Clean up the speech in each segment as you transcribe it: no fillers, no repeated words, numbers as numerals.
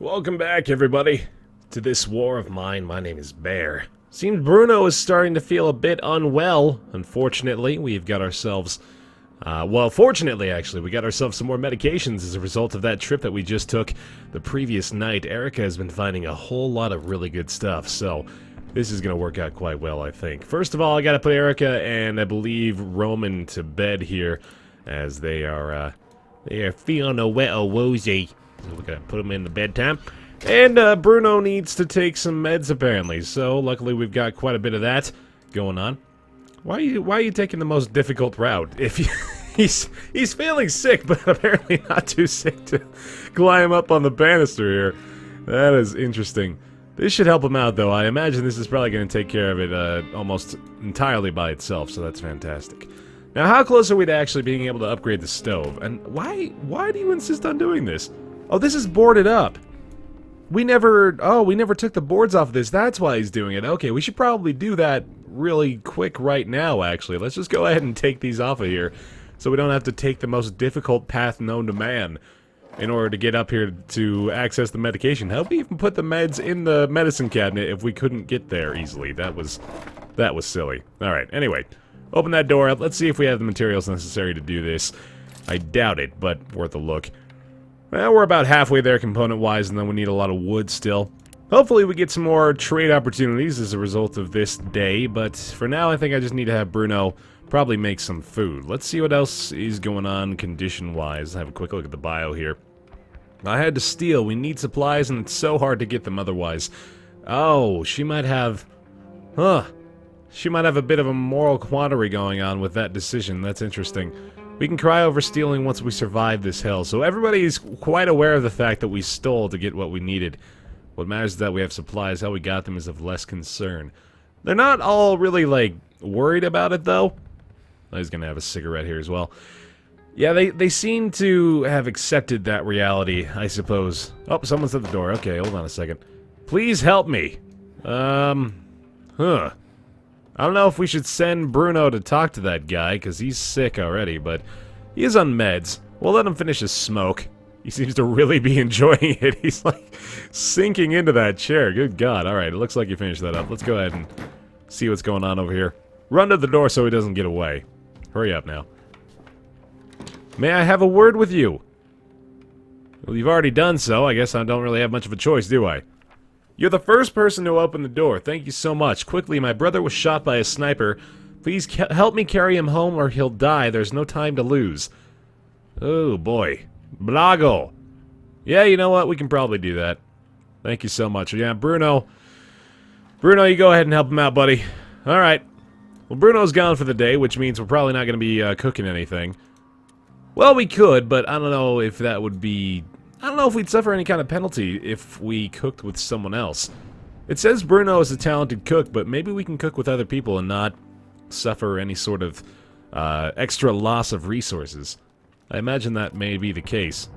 Welcome back, everybody, to this war of mine. My name is Bear. Seems Bruno is starting to feel a bit unwell. Unfortunately, we've got ourselves... fortunately, actually, we got ourselves some more medications as a result of that trip that we just took the previous night. Erica has been finding a whole lot of really good stuff, so this is going to work out quite well, I think. First of all, I got to put Erica and, I believe, Roman to bed here, as they are feeling a wet woozy. We're gonna put them in the bedtime. And Bruno needs to take some meds apparently, so luckily we've got quite a bit of that going on. Why are you taking the most difficult route? If he's feeling sick, but apparently not too sick to climb up on the banister here. That is interesting. This should help him out though. I imagine this is probably going to take care of it almost entirely by itself, so that's fantastic. Now how close are we to actually being able to upgrade the stove? And why do you insist on doing this? Oh, this is boarded up. We never took the boards off of this. That's why he's doing it. Okay, we should probably do that really quick right now, actually. Let's just go ahead and take these off of here so we don't have to take the most difficult path known to man in order to get up here to access the medication. How we even put the meds in the medicine cabinet if we couldn't get there easily? That was silly. Alright, anyway. Open that door up. Let's see if we have the materials necessary to do this. I doubt it, but worth a look. Well, we're about halfway there component-wise, and then we need a lot of wood still. Hopefully we get some more trade opportunities as a result of this day, but for now I think I just need to have Bruno probably make some food. Let's see what else is going on condition-wise. Have a quick look at the bio here. I had to steal. We need supplies, and it's so hard to get them otherwise. Oh, she might have... She might have a bit of a moral quandary going on with that decision. That's interesting. We can cry over stealing once we survive this hell, so everybody's quite aware of the fact that we stole to get what we needed. What matters is that we have supplies. How we got them is of less concern. They're not all really, like, worried about it, though. Oh, he's gonna have a cigarette here as well. Yeah, they seem to have accepted that reality, I suppose. Oh, someone's at the door. Okay, hold on a second. Please help me. I don't know if we should send Bruno to talk to that guy, because he's sick already, but he is on meds. We'll let him finish his smoke. He seems to really be enjoying it. He's, like, sinking into that chair. Good God. Alright, it looks like you finished that up. Let's go ahead and see what's going on over here. Run to the door so he doesn't get away. Hurry up now. May I have a word with you? Well, you've already done so. I guess I don't really have much of a choice, do I? You're the first person to open the door. Thank you so much. Quickly, my brother was shot by a sniper. Please help me carry him home or he'll die. There's no time to lose. Oh, boy. Blago. Yeah, you know what? We can probably do that. Thank you so much. Yeah, Bruno. Bruno, you go ahead and help him out, buddy. Alright. Well, Bruno's gone for the day, which means we're probably not going to be cooking anything. Well, we could, but I don't know if that would be... I don't know if we'd suffer any kind of penalty if we cooked with someone else. It says Bruno is a talented cook, but maybe we can cook with other people and not suffer any sort of extra loss of resources. I imagine that may be the case.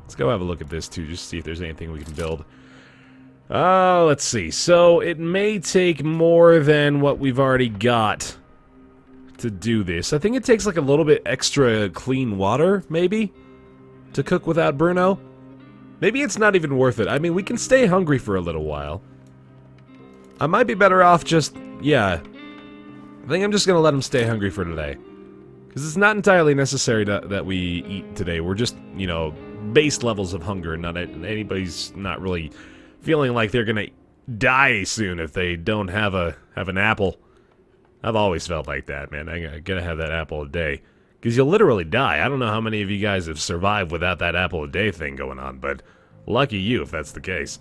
Let's go have a look at this too, just to see if there's anything we can build. Let's see. So it may take more than what we've already got to do this. I think it takes like a little bit extra clean water, maybe, to cook without Bruno. Maybe it's not even worth it. I mean, we can stay hungry for a little while. I might be better off just... yeah. I think I'm just gonna let him stay hungry for today. Because it's not entirely necessary that we eat today. We're just, you know, base levels of hunger. Anybody's not really feeling like they're gonna die soon if they don't have an apple. I've always felt like that, man. I gotta have that apple a day. Because you'll literally die. I don't know how many of you guys have survived without that apple a day thing going on, but lucky you if that's the case.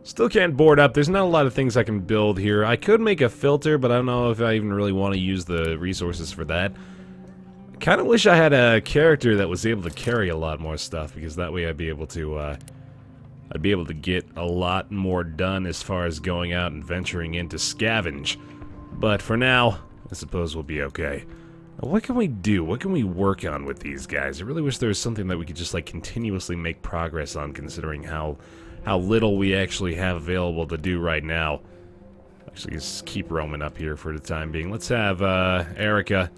Still can't board up. There's not a lot of things I can build here. I could make a filter, but I don't know if I even really want to use the resources for that. I kind of wish I had a character that was able to carry a lot more stuff, because that way I'd be able to get a lot more done as far as going out and venturing into scavenge. But for now, I suppose we'll be okay. What can we do? What can we work on with these guys? I really wish there was something that we could just, like, continuously make progress on, considering how little we actually have available to do right now. Actually, just keep roaming up here for the time being. Let's have Erica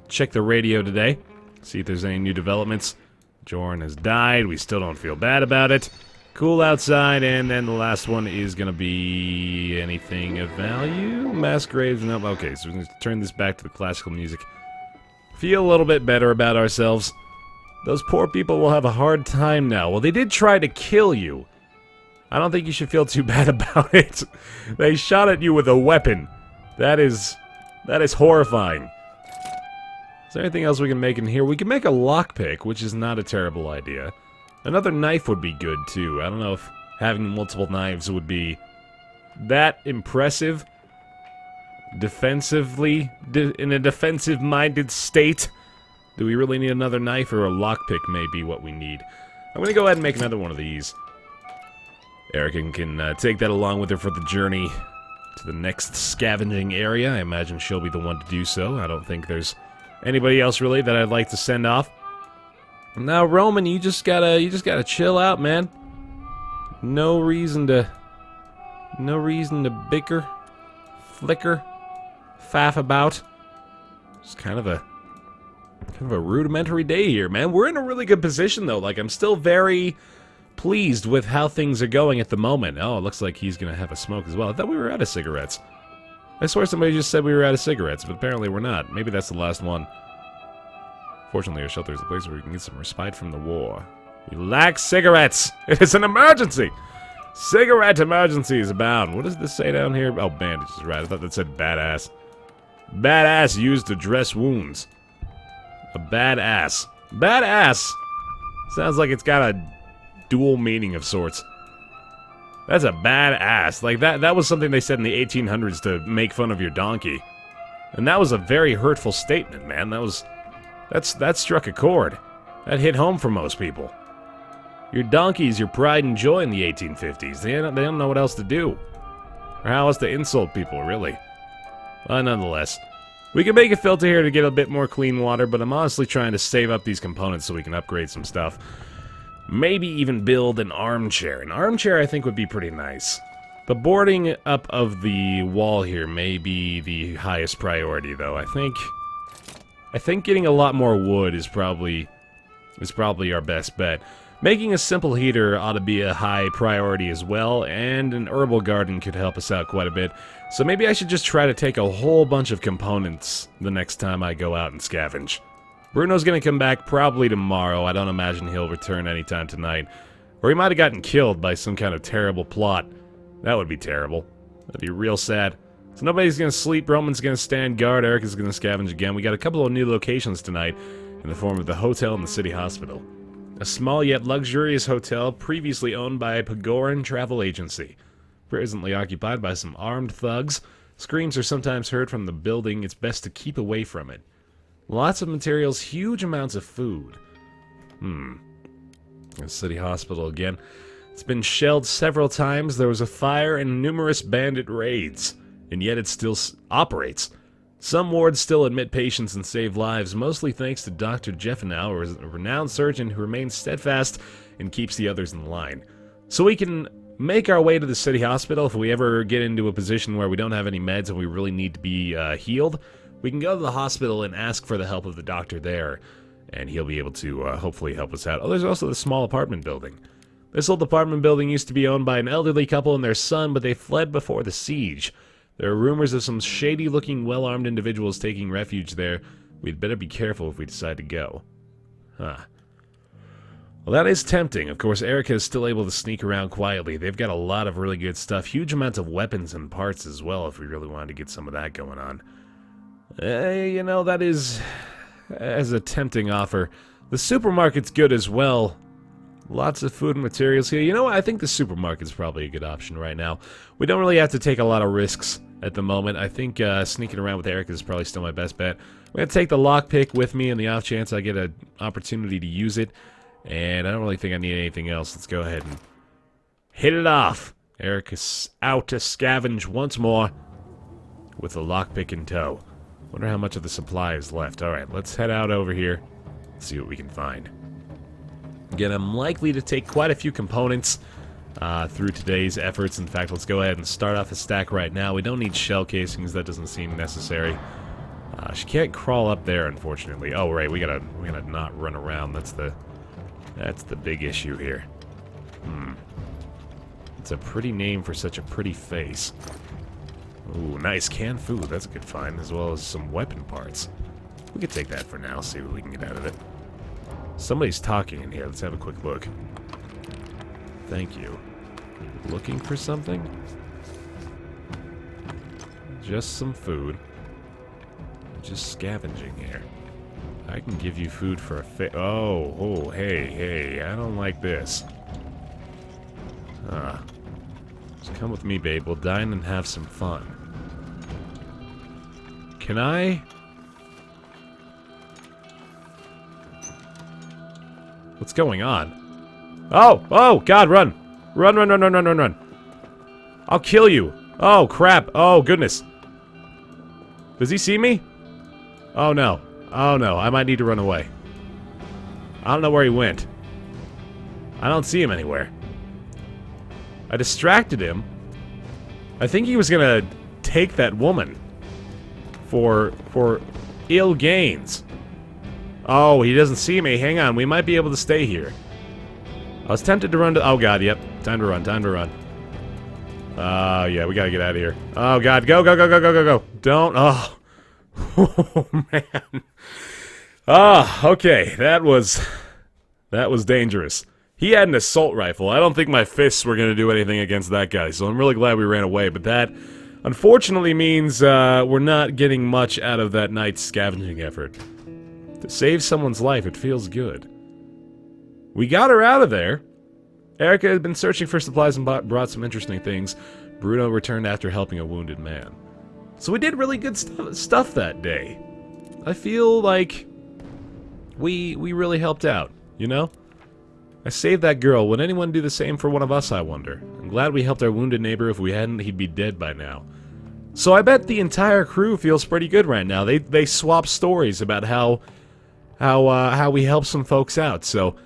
check the radio today, see if there's any new developments. Jorn has died. We still don't feel bad about it. Cool outside, and then the last one is gonna be anything of value? Mass graves, no. Okay, so we're gonna turn this back to the classical music. Feel a little bit better about ourselves. Those poor people will have a hard time now. Well, they did try to kill you. I don't think you should feel too bad about it. They shot at you with a weapon. That is horrifying. Is there anything else we can make in here? We can make a lockpick, which is not a terrible idea. Another knife would be good, too. I don't know if having multiple knives would be that impressive. Defensively, in a defensive-minded state. Do we really need another knife, or a lockpick may be what we need? I'm gonna go ahead and make another one of these. Erica can take that along with her for the journey to the next scavenging area. I imagine she'll be the one to do so. I don't think there's anybody else really that I'd like to send off. Now, Roman, you just gotta chill out, man. No reason to bicker, flicker, faff about. It's kind of a rudimentary day here, man. We're in a really good position, though. Like, I'm still very pleased with how things are going at the moment. Oh, it looks like he's gonna have a smoke as well. I thought we were out of cigarettes. I swear somebody just said we were out of cigarettes, but apparently we're not. Maybe that's the last one. Fortunately, our shelter is a place where we can get some respite from the war. We lack cigarettes! It is an emergency! Cigarette emergencies abound. What does this say down here? Oh, bandages, right. I thought that said badass. Badass used to dress wounds. A badass. Badass! Sounds like it's got a dual meaning of sorts. That's a badass. Like, that was something they said in the 1800s to make fun of your donkey. And that was a very hurtful statement, man. That struck a chord. That hit home for most people. Your donkey's your pride and joy in the 1850s. They don't know what else to do. Or how else to insult people, really. But nonetheless, we can make a filter here to get a bit more clean water, but I'm honestly trying to save up these components so we can upgrade some stuff. Maybe even build an armchair. An armchair, I think, would be pretty nice. The boarding up of the wall here may be the highest priority, though. I think getting a lot more wood is probably our best bet. Making a simple heater ought to be a high priority as well, and an herbal garden could help us out quite a bit. So maybe I should just try to take a whole bunch of components the next time I go out and scavenge. Bruno's gonna come back probably tomorrow. I don't imagine he'll return anytime tonight. Or he might have gotten killed by some kind of terrible plot. That would be terrible. That'd be real sad. So nobody's gonna sleep, Roman's gonna stand guard, Erica's gonna scavenge again. We got a couple of new locations tonight in the form of the hotel and the city hospital. A small yet luxurious hotel previously owned by a Pagoran travel agency. Presently occupied by some armed thugs. Screams are sometimes heard from the building. It's best to keep away from it. Lots of materials, huge amounts of food. The city hospital again. It's been shelled several times. There was a fire and numerous bandit raids. And yet it still operates. Some wards still admit patients and save lives, mostly thanks to Dr. Jeffenow, a renowned surgeon who remains steadfast and keeps the others in line. So we can make our way to the city hospital if we ever get into a position where we don't have any meds and we really need to be healed. We can go to the hospital and ask for the help of the doctor there, and he'll be able to hopefully help us out. Oh, there's also the small apartment building. This old apartment building used to be owned by an elderly couple and their son, but they fled before the siege. There are rumors of some shady-looking, well-armed individuals taking refuge there. We'd better be careful if we decide to go. Huh. Well, that is tempting. Of course, Erica is still able to sneak around quietly. They've got a lot of really good stuff. Huge amounts of weapons and parts as well, if we really wanted to get some of that going on. You know, that is as a tempting offer. The supermarket's good as well. Lots of food and materials here. You know what? I think the supermarket's probably a good option right now. We don't really have to take a lot of risks at the moment. I think sneaking around with Erica is probably still my best bet. I'm going to take the lockpick with me in the off chance I get an opportunity to use it. And I don't really think I need anything else. Let's go ahead and hit it off. Erica's out to scavenge once more with the lockpick in tow. Wonder how much of the supply is left. Alright, let's head out over here. See what we can find. Again, I'm likely to take quite a few components through today's efforts. In fact, let's go ahead and start off a stack right now. We don't need shell casings. That doesn't seem necessary. She can't crawl up there, unfortunately. Oh, right. We gotta not run around. That's the big issue here. It's a pretty name for such a pretty face. Ooh, nice canned food. That's a good find, as well as some weapon parts. We could take that for now, see what we can get out of it. Somebody's talking in here. Let's have a quick look. Thank you. Looking for something? Just some food. Just scavenging here. I can give you food for a oh, hey, I don't like this. Just come with me, babe. We'll dine and have some fun. Can I? What's going on? Oh, God, run! Run. I'll kill you. Oh, crap. Oh, goodness. Does he see me? Oh, no. I might need to run away. I don't know where he went. I don't see him anywhere. I distracted him. I think he was gonna take that woman for ill gains. Oh, he doesn't see me. Hang on, we might be able to stay here. I was tempted to run to... Oh, God, yep. Time to run. Yeah, we gotta get out of here. Oh, God, go. Don't... Oh. Oh, man. Okay, that was dangerous. He had an assault rifle. I don't think my fists were going to do anything against that guy, so I'm really glad we ran away. But that, unfortunately, means we're not getting much out of that night's scavenging effort. To save someone's life, it feels good. We got her out of there. Erica had been searching for supplies and brought some interesting things. Bruno returned after helping a wounded man. So we did really good stuff that day. I feel like we really helped out, you know? I saved that girl. Would anyone do the same for one of us, I wonder? I'm glad we helped our wounded neighbor. If we hadn't, he'd be dead by now. So I bet the entire crew feels pretty good right now. They swap stories about how we helped some folks out. So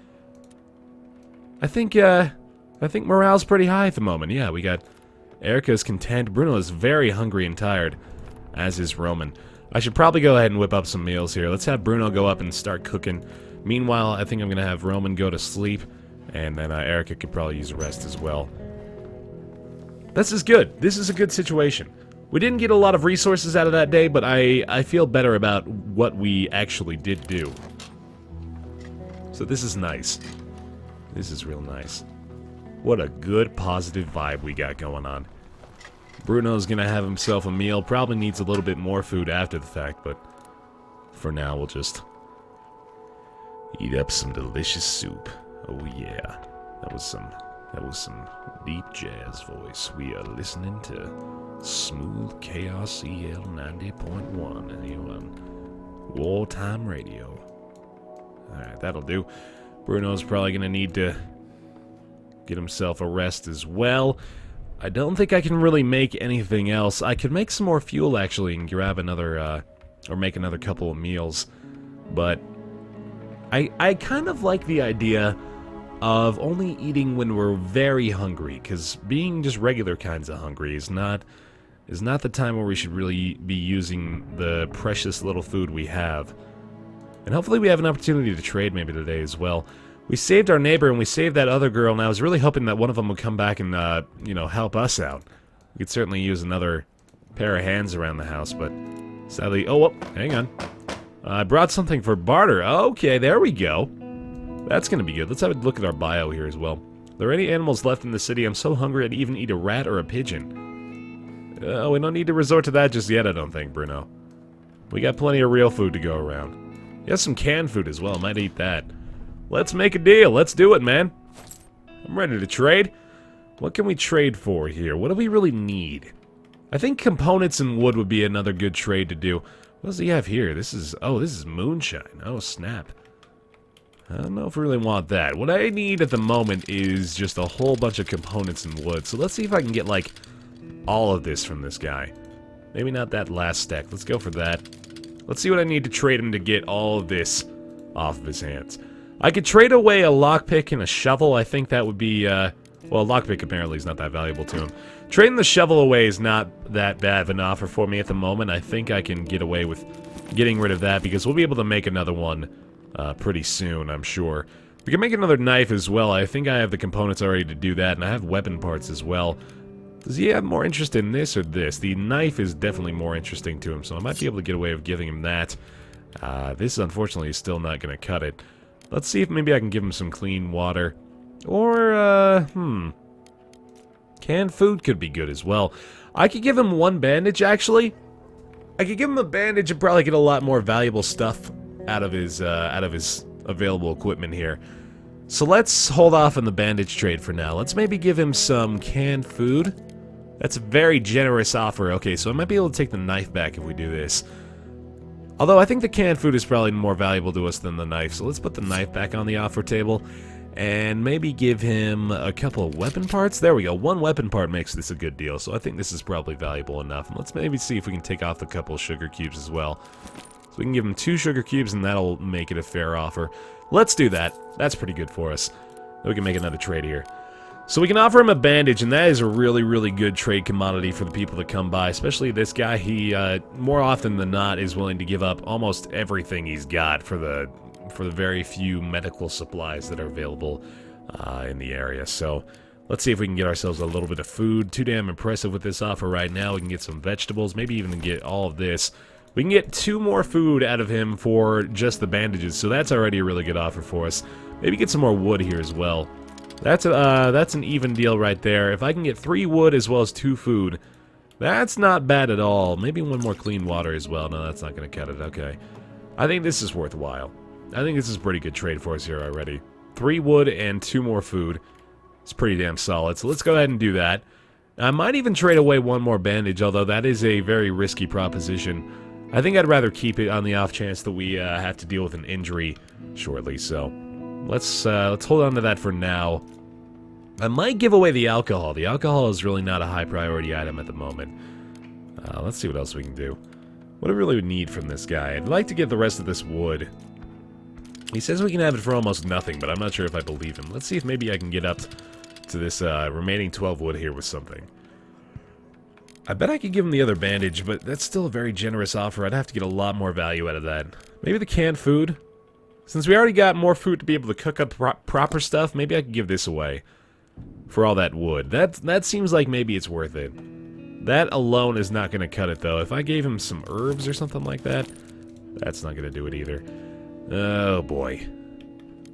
I think morale's pretty high at the moment. Yeah, we got Erica's content. Bruno is very hungry and tired, as is Roman. I should probably go ahead and whip up some meals here. Let's have Bruno go up and start cooking. Meanwhile, I think I'm going to have Roman go to sleep, and then Erica could probably use a rest as well. This is good. This is a good situation. We didn't get a lot of resources out of that day, but I feel better about what we actually did do. So this is nice. This is real nice. What a good, positive vibe we got going on. Bruno's going to have himself a meal. Probably needs a little bit more food after the fact, but for now we'll just eat up some delicious soup. Oh yeah, that was some deep jazz voice. We are listening to Smooth Chaos EL 90.1 here on Wartime Radio. Alright, that'll do. Bruno's probably gonna need to get himself a rest as well. I don't think I can really make anything else. I could make some more fuel actually and grab another, or make another couple of meals, but I kind of like the idea of only eating when we're very hungry, because being just regular kinds of hungry is not the time where we should really be using the precious little food we have. And hopefully we have an opportunity to trade maybe today as well. We saved our neighbor and we saved that other girl, and I was really hoping that one of them would come back and, you know, help us out. We could certainly use another pair of hands around the house, but sadly... Oh, whoop, hang on. I brought something for barter. Okay, there we go. That's gonna be good. Let's have a look at our bio here as well. Are there any animals left in the city? I'm so hungry I'd even eat a rat or a pigeon. We don't need to resort to that just yet, I don't think, Bruno. We got plenty of real food to go around. He has some canned food as well. Might eat that. Let's make a deal. Let's do it, man. I'm ready to trade. What can we trade for here? What do we really need? I think components and wood would be another good trade to do. What does he have here? This is... Oh, this is moonshine. Oh, snap. I don't know if we really want that. What I need at the moment is just a whole bunch of components and wood. So let's see if I can get, like, all of this from this guy. Maybe not that last stack. Let's go for that. Let's see what I need to trade him to get all of this off of his hands. I could trade away a lockpick and a shovel. I think that would be, well, a lockpick apparently is not that valuable to him. Trading the shovel away is not that bad of an offer for me at the moment. I think I can get away with getting rid of that because we'll be able to make another one pretty soon, I'm sure. We can make another knife as well. I think I have the components already to do that, and I have weapon parts as well. Does he have more interest in this or this? The knife is definitely more interesting to him, so I might be able to get away with giving him that. This, unfortunately, is still not going to cut it. Let's see if maybe I can give him some clean water. Or, canned food could be good as well. I could give him one bandage, actually. I could give him a bandage and probably get a lot more valuable stuff out of his available equipment here. So let's hold off on the bandage trade for now. Let's maybe give him some canned food. That's a very generous offer. Okay, so I might be able to take the knife back if we do this. Although I think the canned food is probably more valuable to us than the knife, so let's put the knife back on the offer table. And maybe give him a couple of weapon parts. There we go. One weapon part makes this a good deal, so I think this is probably valuable enough. And let's maybe see if we can take off a couple of sugar cubes as well. So we can give him 2 sugar cubes, and that'll make it a fair offer. Let's do that. That's pretty good for us. Then we can make another trade here. So we can offer him a bandage, and that is a really, really good trade commodity for the people that come by. Especially this guy. He, more often than not, is willing to give up almost everything he's got for the very few medical supplies that are available in the area. So let's see if we can get ourselves a little bit of food. Too damn impressive with this offer right now. We can get some vegetables, maybe even get all of this. We can get 2 more food out of him for just the bandages, so that's already a really good offer for us. Maybe get some more wood here as well. That's an even deal right there. If I can get 3 wood as well as 2 food, that's not bad at all. Maybe 1 more clean water as well. No, that's not going to cut it. Okay. I think this is worthwhile. I think this is a pretty good trade for us here already. 3 wood and 2 more food. It's pretty damn solid, so let's go ahead and do that. I might even trade away 1 more bandage, although that is a very risky proposition. I think I'd rather keep it on the off chance that we have to deal with an injury shortly, so let's hold on to that for now. I might give away the alcohol. The alcohol is really not a high priority item at the moment. Let's see what else we can do. What do we really need from this guy? I'd like to get the rest of this wood. He says we can have it for almost nothing, but I'm not sure if I believe him. Let's see if maybe I can get up to this remaining 12 wood here with something. I bet I could give him the other bandage, but that's still a very generous offer. I'd have to get a lot more value out of that. Maybe the canned food? Since we already got more food to be able to cook up proper stuff, maybe I could give this away for all that wood. That seems like maybe it's worth it. That alone is not going to cut it, though. If I gave him some herbs or something like that, that's not going to do it either. Oh, boy.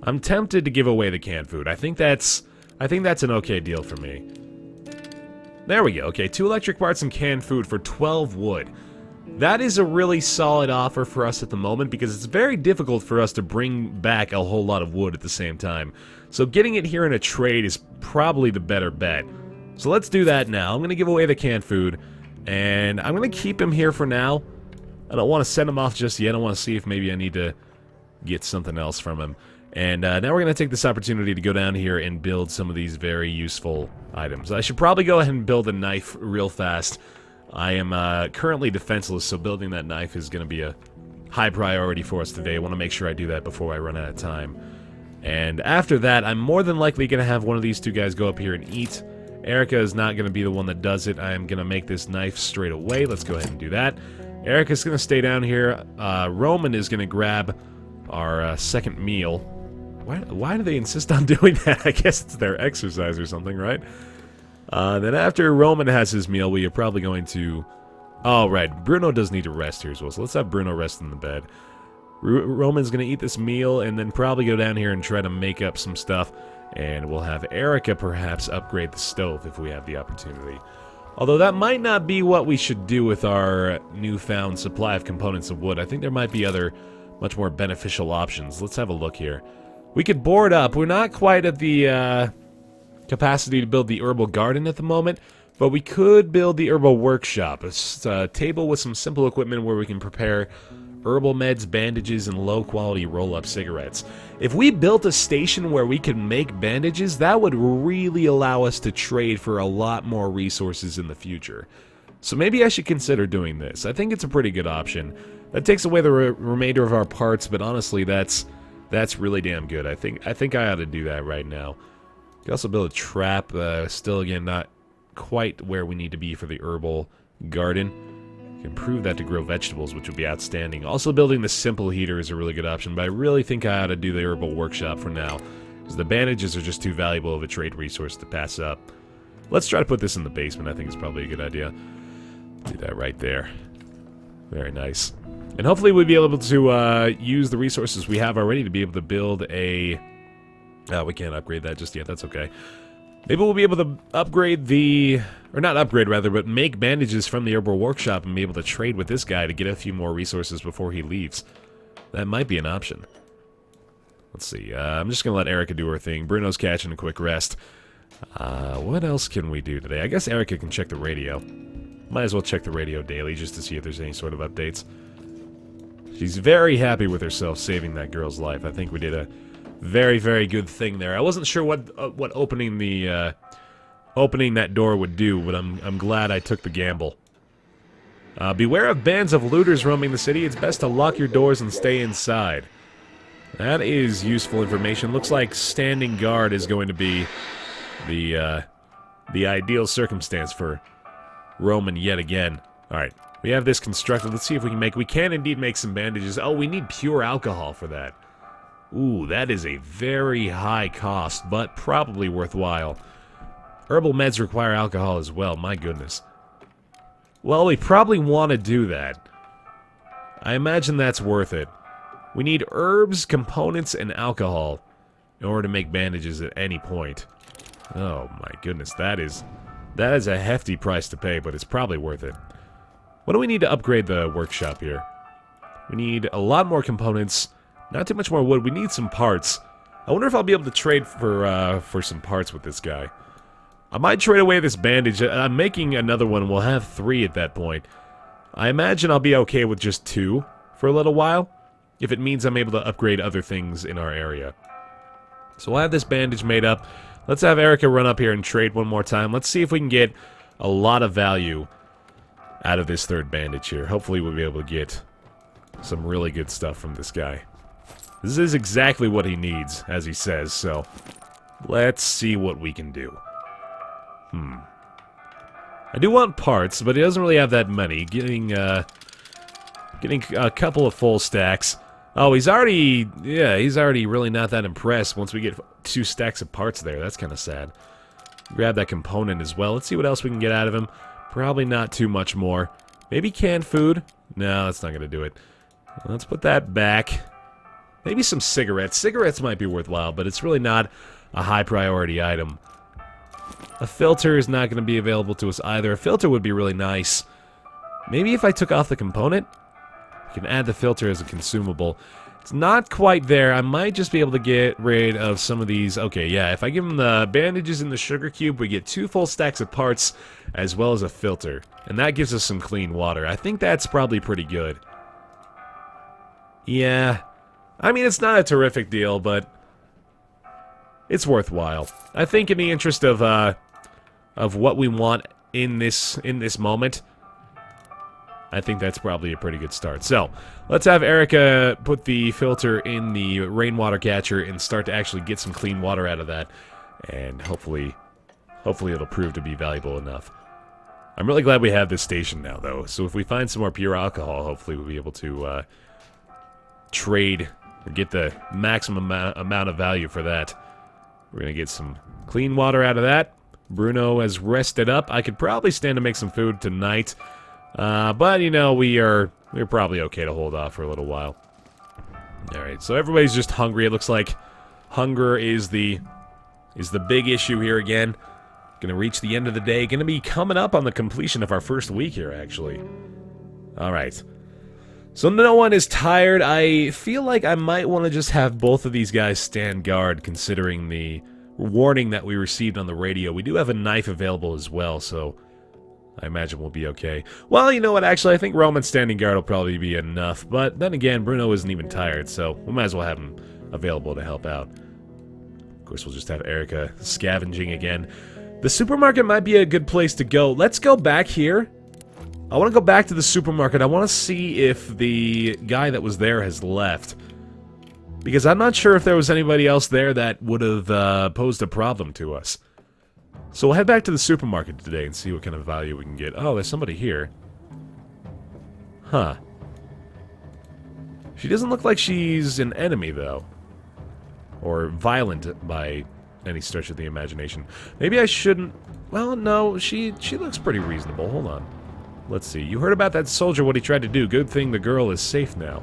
I'm tempted to give away the canned food. I think that's an okay deal for me. There we go. Okay, 2 electric parts and canned food for 12 wood. That is a really solid offer for us at the moment because it's very difficult for us to bring back a whole lot of wood at the same time. So getting it here in a trade is probably the better bet. So let's do that now. I'm going to give away the canned food, and I'm going to keep him here for now. I don't want to send him off just yet. I want to see if maybe I need to get something else from him. And now we're going to take this opportunity to go down here and build some of these very useful items. I should probably go ahead and build a knife real fast. I am currently defenseless, so building that knife is going to be a high priority for us today. I want to make sure I do that before I run out of time. And after that, I'm more than likely going to have one of these 2 guys go up here and eat. Erica is not going to be the one that does it. I am going to make this knife straight away. Let's go ahead and do that. Erica's going to stay down here. Roman is going to grab our second meal. Why do they insist on doing that? I guess it's their exercise or something, right? Then after Roman has his meal, we are probably going to... Oh, right. Bruno does need to rest here as well, so let's have Bruno rest in the bed. Roman's going to eat this meal and then probably go down here and try to make up some stuff. And we'll have Erica perhaps upgrade the stove if we have the opportunity. Although that might not be what we should do with our newfound supply of components of wood. I think there might be other much more beneficial options. Let's have a look here. We could board up. We're not quite at the capacity to build the herbal garden at the moment, but we could build the herbal workshop. It's a table with some simple equipment where we can prepare herbal meds, bandages, and low-quality roll-up cigarettes. If we built a station where we could make bandages, that would really allow us to trade for a lot more resources in the future. So maybe I should consider doing this. I think it's a pretty good option. That takes away the remainder of our parts, but honestly, that's really damn good. I think I ought to do that right now. You can also build a trap. Still, again, not quite where we need to be for the herbal garden. Can improve that to grow vegetables, which would be outstanding. Also, building the simple heater is a really good option, but I really think I ought to do the herbal workshop for now, because the bandages are just too valuable of a trade resource to pass up. Let's try to put this in the basement. I think it's probably a good idea. Do that right there. Very nice. And hopefully we'll be able to use the resources we have already to be able to build a... we can't upgrade that just yet. That's okay. Maybe we'll be able to upgrade the... Or not upgrade, rather, but make bandages from the herbal workshop and be able to trade with this guy to get a few more resources before he leaves. That might be an option. Let's see. I'm just going to let Erica do her thing. Bruno's catching a quick rest. What else can we do today? I guess Erica can check the radio. Might as well check the radio daily just to see if there's any sort of updates. She's very happy with herself saving that girl's life. I think we did a very, very good thing there. I wasn't sure what opening the opening that door would do, but I'm glad I took the gamble. Beware of bands of looters roaming the city. It's best to lock your doors and stay inside. That is useful information. Looks like standing guard is going to be the ideal circumstance for Roman yet again. All right, we have this constructed. Let's see if we can make... We can indeed make some bandages. Oh, we need pure alcohol for that. Ooh, that is a very high cost, but probably worthwhile. Herbal meds require alcohol as well, my goodness. Well, we probably want to do that. I imagine that's worth it. We need herbs, components, and alcohol in order to make bandages at any point. Oh my goodness, that is a hefty price to pay, but it's probably worth it. What do we need to upgrade the workshop here? We need a lot more components, not too much more wood. We need some parts. I wonder if I'll be able to trade for some parts with this guy. I might trade away this bandage. I'm making another one. We'll have 3 at that point. I imagine I'll be okay with just 2 for a little while, if it means I'm able to upgrade other things in our area. So we'll have this bandage made up. Let's have Erica run up here and trade one more time. Let's see if we can get a lot of value out of this 3rd bandage here. Hopefully we'll be able to get some really good stuff from this guy. This is exactly what he needs, as he says, so let's see what we can do. I do want parts, but he doesn't really have that many. Getting a couple of full stacks. Oh, he's already really not that impressed once we get 2 stacks of parts there. That's kind of sad. Grab that component as well. Let's see what else we can get out of him. Probably not too much more. Maybe canned food? No, that's not going to do it. Let's put that back. Maybe some cigarettes. Cigarettes might be worthwhile, but it's really not a high priority item. A filter is not going to be available to us either. A filter would be really nice. Maybe if I took off the component, I can add the filter as a consumable. It's not quite there. I might just be able to get rid of some of these. Okay, yeah, if I give him the bandages and the sugar cube, we get 2 full stacks of parts as well as a filter. And that gives us some clean water. I think that's probably pretty good. Yeah. I mean, it's not a terrific deal, but it's worthwhile. I think in the interest of what we want in this moment, I think that's probably a pretty good start. So, let's have Erica put the filter in the rainwater catcher and start to actually get some clean water out of that. And hopefully it'll prove to be valuable enough. I'm really glad we have this station now, though. So if we find some more pure alcohol, hopefully we'll be able to trade or get the maximum amount of value for that. We're going to get some clean water out of that. Bruno has rested up. I could probably stand to make some food tonight. But, you know, we're probably okay to hold off for a little while. Alright, so everybody's just hungry. It looks like hunger is the big issue here again. Gonna reach the end of the day. Gonna be coming up on the completion of our first week here, actually. Alright. So no one is tired. I feel like I might want to just have both of these guys stand guard, considering the warning that we received on the radio. We do have a knife available as well, so I imagine we'll be okay. Well, you know what, actually, I think Roman standing guard will probably be enough. But then again, Bruno isn't even tired, so we might as well have him available to help out. Of course, we'll just have Erica scavenging again. The supermarket might be a good place to go. Let's go back here. I want to go back to the supermarket. I want to see if the guy that was there has left. Because I'm not sure if there was anybody else there that would have posed a problem to us. So we'll head back to the supermarket today and see what kind of value we can get. Oh, there's somebody here. Huh. She doesn't look like she's an enemy, though. Or violent by any stretch of the imagination. Maybe I shouldn't... Well, no, she looks pretty reasonable. Hold on. Let's see. You heard about that soldier, what he tried to do. Good thing the girl is safe now.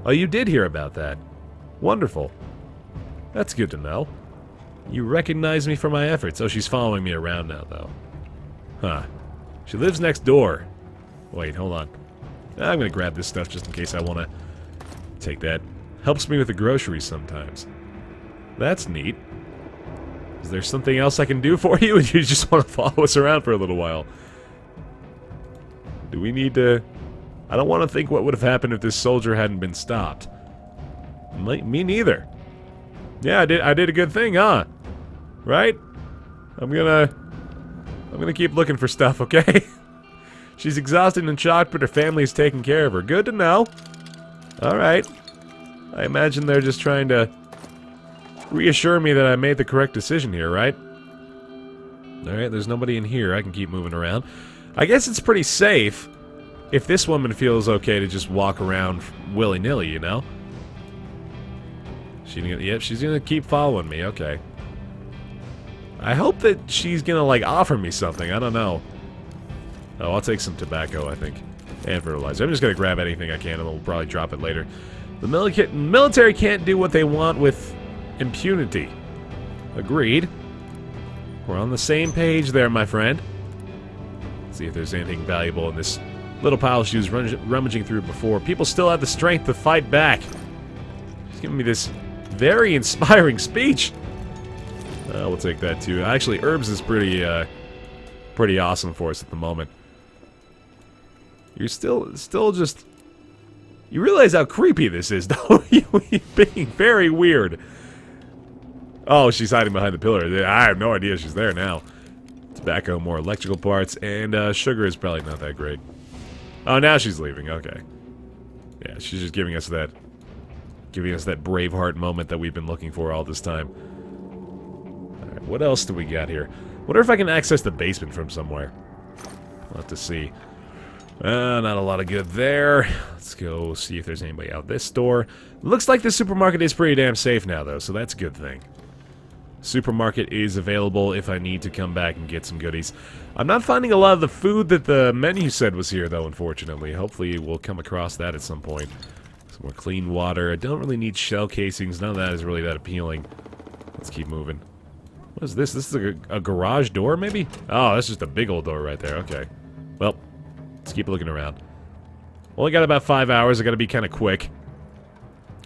Oh, you did hear about that. Wonderful. That's good to know. You recognize me for my efforts. Oh, she's following me around now, though. Huh. She lives next door. Wait, hold on. I'm gonna grab this stuff just in case I want to take that. Helps me with the groceries sometimes. That's neat. Is there something else I can do for you? And you just want to follow us around for a little while? Do we need to... I don't want to think what would have happened if this soldier hadn't been stopped. Me neither. Yeah, I did a good thing, huh? Right? I'm gonna keep looking for stuff, okay? She's exhausted and shocked, but her family is taking care of her. Good to know. Alright. I imagine they're just trying to reassure me that I made the correct decision here, right? Alright, there's nobody in here. I can keep moving around. I guess it's pretty safe if this woman feels okay to just walk around willy-nilly, you know? Yep, she's gonna keep following me, okay. I hope that she's gonna, like, offer me something. I don't know. Oh, I'll take some tobacco, I think. And fertilizer. I'm just gonna grab anything I can, and we'll probably drop it later. The military can't do what they want with impunity. Agreed. We're on the same page there, my friend. Let's see if there's anything valuable in this little pile she was rummaging through before. People still have the strength to fight back. She's giving me this very inspiring speech. We'll take that too. Actually, herbs is pretty awesome for us at the moment. You're still just... You realize how creepy this is, though? You're being very weird. Oh, she's hiding behind the pillar. I have no idea she's there now. Tobacco, more electrical parts, and sugar is probably not that great. Oh, now she's leaving. Okay. Yeah, she's just giving us that Braveheart moment that we've been looking for all this time. Alright, what else do we got here? Wonder if I can access the basement from somewhere. We'll have to see. Not a lot of good there. Let's go see if there's anybody out this door. Looks like the supermarket is pretty damn safe now, though, so that's a good thing. Supermarket is available if I need to come back and get some goodies. I'm not finding a lot of the food that the menu said was here, though, unfortunately. Hopefully we'll come across that at some point. Some more clean water. I don't really need shell casings. None of that is really that appealing. Let's keep moving. What is this? This is a garage door, maybe? Oh, that's just a big old door right there. Okay. Well, let's keep looking around. Only got about 5 hours. I gotta be kind of quick.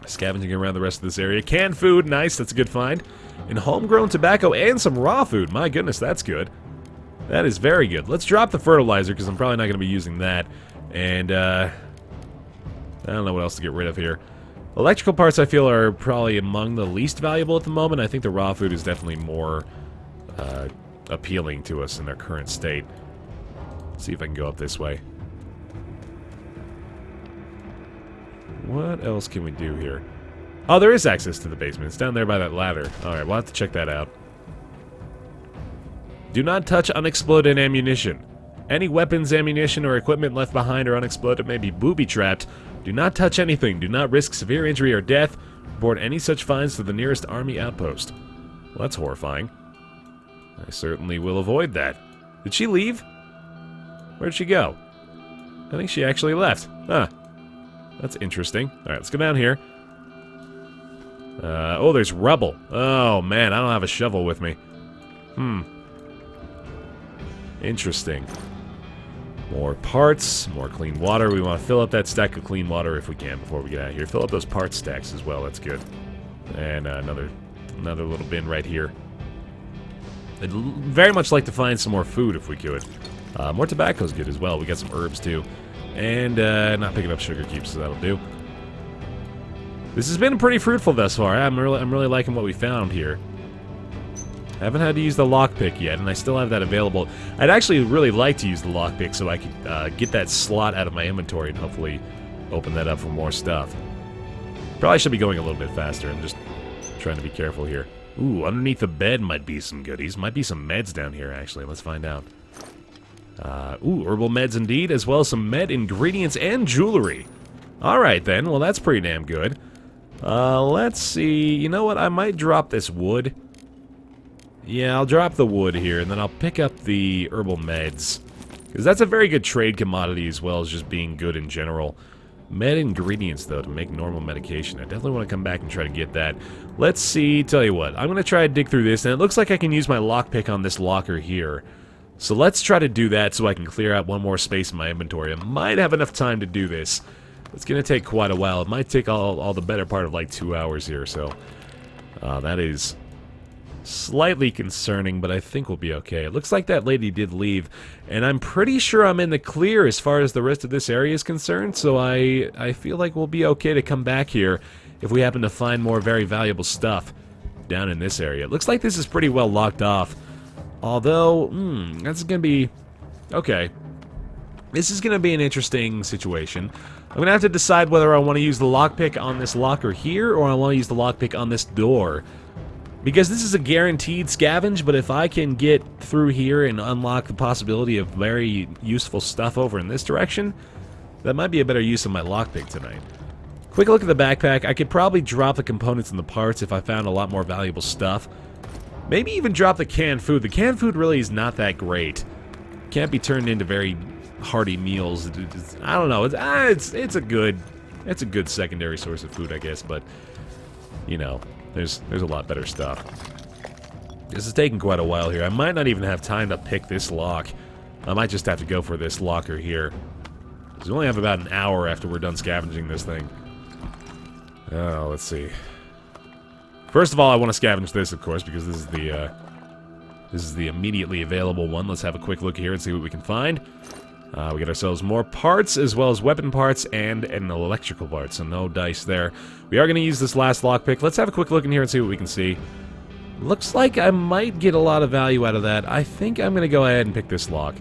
Scavenging around the rest of this area. Canned food, nice. That's a good find. And homegrown tobacco and some raw food. My goodness, that's good. That is very good. Let's drop the fertilizer because I'm probably not going to be using that. And, I don't know what else to get rid of here. Electrical parts I feel are probably among the least valuable at the moment. I think the raw food is definitely more appealing to us in their current state. Let's see if I can go up this way. What else can we do here? Oh, there is access to the basement. It's down there by that ladder. Alright, we'll have to check that out. Do not touch unexploded ammunition. Any weapons, ammunition, or equipment left behind or unexploded may be booby-trapped. Do not touch anything. Do not risk severe injury or death. Report any such finds to the nearest army outpost. Well, that's horrifying. I certainly will avoid that. Did she leave? Where'd she go? I think she actually left. Huh. That's interesting. Alright, let's go down here. Oh, there's rubble. Oh, man, I don't have a shovel with me. Interesting. More parts, more clean water. We want to fill up that stack of clean water if we can before we get out of here. Fill up those parts stacks as well, that's good. And another little bin right here. I'd very much like to find some more food if we could. More tobacco's good as well. We got some herbs too. And not picking up sugar cubes, so that'll do. This has been pretty fruitful thus far. I'm really liking what we found here. I haven't had to use the lockpick yet, and I still have that available. I'd actually really like to use the lockpick so I could get that slot out of my inventory and hopefully open that up for more stuff. Probably should be going a little bit faster. I'm just trying to be careful here. Ooh, underneath the bed might be some goodies. Might be some meds down here, actually. Let's find out. Ooh, herbal meds indeed, as well as some med ingredients and jewelry. Alright then, well that's pretty damn good. Let's see, you know what, I might drop this wood. Yeah, I'll drop the wood here, and then I'll pick up the herbal meds. Because that's a very good trade commodity as well as just being good in general. Med ingredients, though, to make normal medication. I definitely want to come back and try to get that. Let's see, tell you what, I'm going to try to dig through this, and it looks like I can use my lockpick on this locker here. So let's try to do that so I can clear out one more space in my inventory. I might have enough time to do this. It's going to take quite a while. It might take all the better part of like 2 hours here, so that is slightly concerning, but I think we'll be okay. It looks like that lady did leave, and I'm pretty sure I'm in the clear as far as the rest of this area is concerned, so I feel like we'll be okay to come back here if we happen to find more very valuable stuff down in this area. It looks like this is pretty well locked off, although, that's gonna be... okay. This is gonna be an interesting situation. I'm gonna have to decide whether I want to use the lockpick on this locker here, or I want to use the lockpick on this door. Because this is a guaranteed scavenge, but if I can get through here and unlock the possibility of very useful stuff over in this direction, that might be a better use of my lockpick tonight. Quick look at the backpack. I could probably drop the components and the parts if I found a lot more valuable stuff. Maybe even drop the canned food. The canned food really is not that great. Can't be turned into very hearty meals. I don't know. It's a good secondary source of food, I guess, but you know. There's a lot better stuff. This is taking quite a while here. I might not even have time to pick this lock. I might just have to go for this locker here. Because we only have about an hour after we're done scavenging this thing. Oh, let's see. First of all, I want to scavenge this, of course, because this is the immediately available one. Let's have a quick look here and see what we can find. We get ourselves more parts, as well as weapon parts and an electrical part, so no dice there. We are going to use this last lockpick. Let's have a quick look in here and see what we can see. Looks like I might get a lot of value out of that. I think I'm going to go ahead and pick this lock.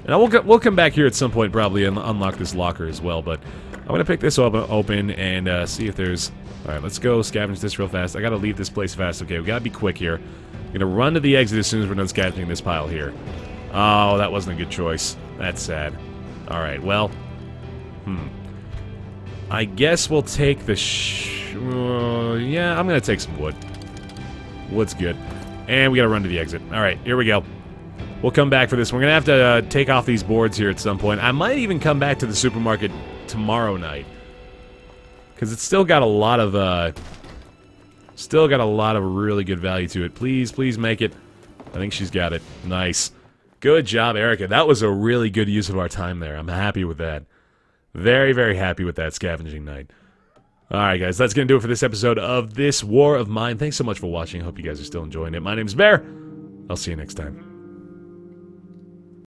And we'll come back here at some point probably and unlock this locker as well, but I'm going to pick this open and see if there's... Alright, let's go scavenge this real fast. I got to leave this place fast. Okay, we got to be quick here. I'm going to run to the exit as soon as we're done scavenging this pile here. Oh, that wasn't a good choice. That's sad. Alright, well... I guess we'll take the yeah, I'm gonna take some wood. Wood's good. And we gotta run to the exit. Alright, here we go. We'll come back for this. We're gonna have to take off these boards here at some point. I might even come back to the supermarket tomorrow night. Because it's still got a lot of, really good value to it. Please, please make it. I think she's got it. Nice. Good job, Erica. That was a really good use of our time there. I'm happy with that. Very, very happy with that scavenging night. Alright, guys. That's going to do it for this episode of This War of Mine. Thanks so much for watching. I hope you guys are still enjoying it. My name's Bear. I'll see you next time.